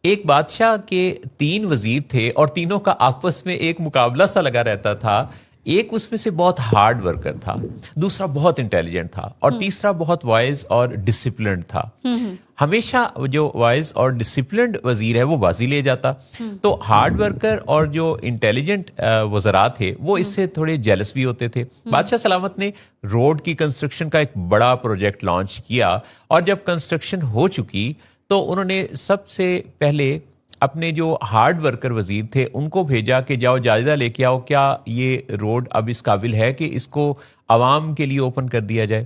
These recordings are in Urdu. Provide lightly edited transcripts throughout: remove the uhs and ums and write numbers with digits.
ایک بادشاہ کے 3 وزیر تھے اور تینوں کا آپس میں ایک مقابلہ سا لگا رہتا تھا. ایک اس میں سے بہت ہارڈ ورکر تھا, دوسرا بہت انٹیلیجنٹ تھا, اور تیسرا بہت وائز اور ڈسپلنڈ تھا. ہمیشہ جو وائز اور ڈسپلنڈ وزیر ہے وہ بازی لے جاتا. تو ہارڈ ورکر اور جو انٹیلیجنٹ وزراء تھے وہ اس سے تھوڑے جیلس بھی ہوتے تھے. بادشاہ سلامت نے روڈ کی کنسٹرکشن کا ایک بڑا پروجیکٹ لانچ کیا, اور جب کنسٹرکشن ہو چکی تو انہوں نے سب سے پہلے اپنے جو ہارڈ ورکر وزیر تھے ان کو بھیجا کہ جاؤ جائزہ لے کے آؤ, کیا یہ روڈ اب اس قابل ہے کہ اس کو عوام کے لیے اوپن کر دیا جائے.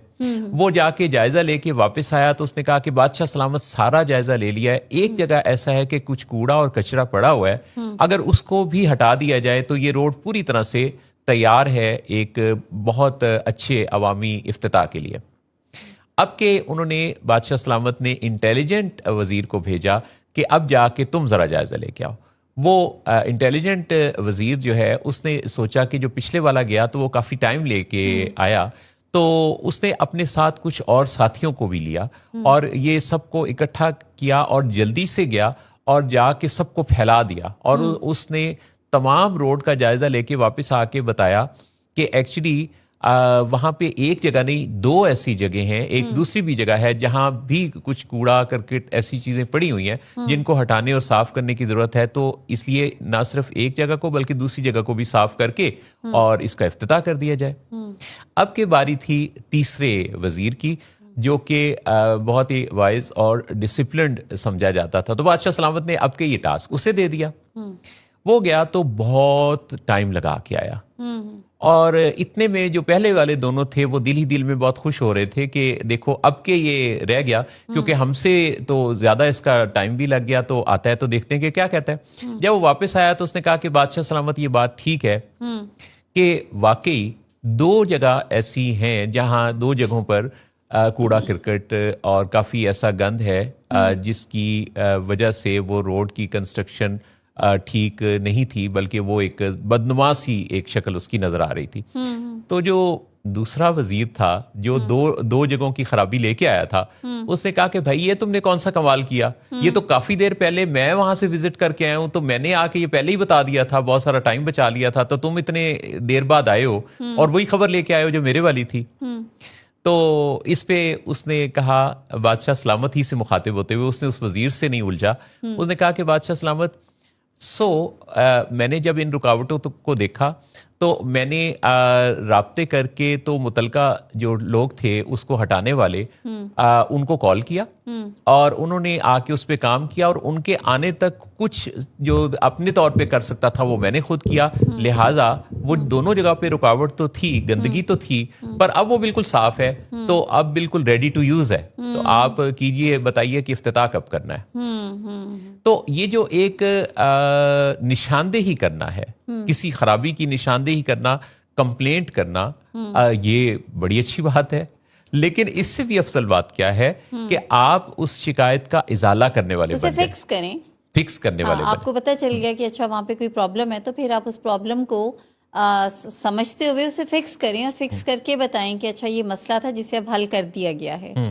وہ جا کے جائزہ لے کے واپس آیا تو اس نے کہا کہ بادشاہ سلامت سارا جائزہ لے لیا ہے, ایک جگہ ایسا ہے کہ کچھ کوڑا اور کچرا پڑا ہوا ہے, اگر اس کو بھی ہٹا دیا جائے تو یہ روڈ پوری طرح سے تیار ہے ایک بہت اچھے عوامی افتتاح کے لیے. اب کہ انہوں نے بادشاہ سلامت نے انٹیلیجنٹ وزیر کو بھیجا کہ اب جا کے تم ذرا جائزہ لے کے آؤ. وہ انٹیلیجنٹ وزیر جو ہے اس نے سوچا کہ جو پچھلے والا گیا تو وہ کافی ٹائم لے کے آیا, تو اس نے اپنے ساتھ کچھ اور ساتھیوں کو بھی لیا اور یہ سب کو اکٹھا کیا اور جلدی سے گیا اور جا کے سب کو پھیلا دیا. اور اس نے تمام روڈ کا جائزہ لے کے واپس آ کے بتایا کہ ایکچولی وہاں پہ ایک جگہ نہیں 2 ایسی جگہ ہیں, ایک دوسری بھی جگہ ہے جہاں بھی کچھ کوڑا کرکٹ ایسی چیزیں پڑی ہوئی ہیں جن کو ہٹانے اور صاف کرنے کی ضرورت ہے. تو اس لیے نہ صرف ایک جگہ کو بلکہ دوسری جگہ کو بھی صاف کر کے اور اس کا افتتاح کر دیا جائے. اب کی باری تھی تیسرے وزیر کی جو کہ بہت ہی وائز اور ڈسپلنڈ سمجھا جاتا تھا. تو بادشاہ سلامت نے اب کے یہ ٹاسک اسے دے دیا. وہ گیا تو بہت ٹائم لگا کے آیا, اور اتنے میں جو پہلے والے دونوں تھے وہ دل ہی دل میں بہت خوش ہو رہے تھے کہ دیکھو اب کے یہ رہ گیا, کیونکہ ہم سے تو زیادہ اس کا ٹائم بھی لگ گیا, تو آتا ہے تو دیکھتے ہیں کہ کیا کہتا ہے. جب وہ واپس آیا تو اس نے کہا کہ بادشاہ سلامت یہ بات ٹھیک ہے کہ واقعی 2 جگہ ایسی ہیں جہاں 2 جگہوں پر کوڑا کرکٹ اور کافی ایسا گند ہے جس کی وجہ سے وہ روڈ کی کنسٹرکشن ٹھیک نہیں تھی, بلکہ وہ ایک بدنما سی ایک شکل اس کی نظر آ رہی تھی. تو جو دوسرا وزیر تھا جو 2 جگہوں کی خرابی لے کے آیا تھا, اس نے کہا کہ بھائی یہ تم نے کون سا کمال کیا, یہ تو کافی دیر پہلے میں وہاں سے وزٹ کر کے آیا ہوں, تو میں نے آ کے یہ پہلے ہی بتا دیا تھا, بہت سارا ٹائم بچا لیا تھا, تو تم اتنے دیر بعد آئے ہو اور وہی خبر لے کے آئے ہو جو میرے والی تھی. تو اس پہ اس نے کہا, بادشاہ سلامت ہی سے مخاطب ہوتے ہوئے اس نے اس وزیر سے نہیں الجھا, اس نے کہا کہ بادشاہ سلامت میں نے جب ان رکاوٹوں کو دیکھا تو میں نے رابطے کر کے تو متعلقہ جو لوگ تھے اس کو ہٹانے والے ان کو کال کیا, اور انہوں نے آ کے اس پہ کام کیا, اور ان کے آنے تک کچھ جو اپنے طور پہ کر سکتا تھا وہ میں نے خود کیا. لہٰذا وہ دونوں جگہ پہ رکاوٹ تو تھی, گندگی تو تھی, پر اب وہ بالکل صاف ہے, تو اب بالکل ریڈی ٹو یوز ہے. تو آپ کیجئے, بتائیے کہ افتتاح کب کرنا ہے. تو یہ جو ایک نشاندہی کرنا ہے, کسی خرابی کی نشاندہی کرنا, کمپلینٹ کرنا, یہ بڑی اچھی بات ہے. لیکن اس سے بھی افضل بات کیا ہے کہ آپ اس شکایت کا ازالہ کرنے والے بن جائیں, فکس کرنے والے آپ کو پتہ چل گیا کہ اچھا وہاں پہ کوئی پرابلم ہے, تو پھر آپ اس پرابلم کو سمجھتے ہوئے اسے فکس کریں, اور فکس کر کے بتائیں کہ اچھا یہ مسئلہ تھا جسے اب حل کر دیا گیا ہے.